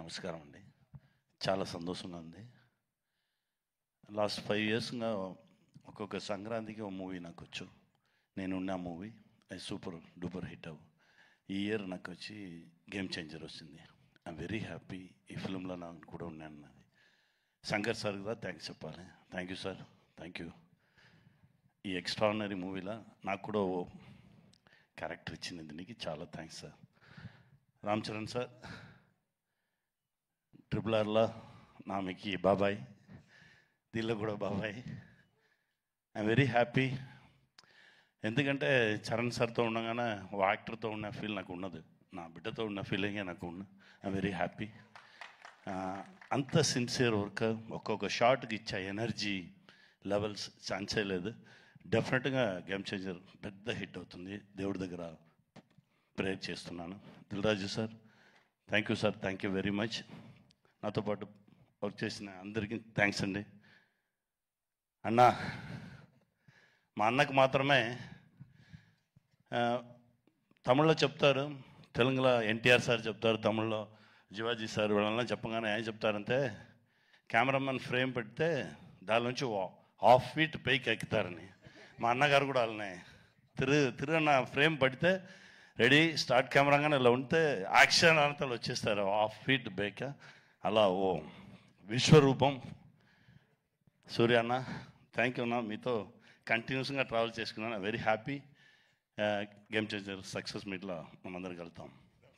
నమస్కారం అండి. చాలా సంతోషంగా ఉంది. లాస్ట్ 5 ఇయర్స్గా ఒక్కొక్క సంక్రాంతికి ఒక మూవీ నాకు వచ్చు. నేనున్న మూవీ అది సూపర్ డూపర్ హిట్ అవ్వు. ఈ ఇయర్ నాకు వచ్చి గేమ్ చేంజర్ వచ్చింది. I'm very happy. ఈ ఫిల్మ్లో నాకు కూడా ఉన్నాను. నాది శంకర్ సార్ కూడా థ్యాంక్స్ చెప్పాలి. Thank you sir, thank you. ఈ ఎక్స్ట్రాడినరీ మూవీలో నాకు కూడా ఓ క్యారెక్టర్ ఇచ్చింది. దీనికి చాలా thanks sir. Ram Charan sir, RRRలో నామికి బాబాయ్, దీనిలో కూడా బాబాయ్. I'm very happy. ఎందుకంటే చరణ్ సార్తో ఉండగానే ఓ యాక్టర్తో ఉన్న ఫీల్ నాకు ఉన్నది. నా బిడ్డతో ఉన్న ఫీలింగే నాకు ఉన్న. I'm very happy. అంత సిన్సియర్ వర్క్, ఒక్కొక్క షాట్కి ఇచ్చే ఎనర్జీ లెవెల్స్ ఛాన్సే లేదు. డెఫినెట్గా గేమ్ చేంజర్ పెద్ద హిట్ అవుతుంది. దేవుడి దగ్గర ప్రేయర్ చేస్తున్నాను. Dil Raju sir, thank you sir, thank you very much. నాతో పాటు వర్క్ చేసిన అందరికీ థ్యాంక్స్ అండి. అన్న, మా అన్నకు మాత్రమే తమిళ్లో చెప్తారు, తెలుగులో ఎన్టీఆర్ సార్ చెప్తారు, తమిళ్లో శివాజీ సార్ వాళ్ళ చెప్పగానే ఏం చెప్తారంటే కెమెరామెన్ ఫ్రేమ్ పెడితే దాని నుంచి 1/2 ఫీట్ పైకి ఎక్కుతారని. మా అన్నగారు కూడా వాళ్ళనే తిరుగన్న ఫ్రేమ్ పడితే రెడీ స్టార్ట్ కెమెరాగానే ఇలా ఉంటే యాక్షన్ అంతా వచ్చేస్తారు 1/2 ఫీట్ బైక్. అలా ఓ విశ్వరూపం సూర్య అన్న. థ్యాంక్ యూ అన్న. మీతో కంటిన్యూస్గా ట్రావెల్ చేసుకున్నాను. Very happy. Game changer success మీట్లో మనందరికి వెళ్తాం.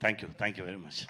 Thank you very much.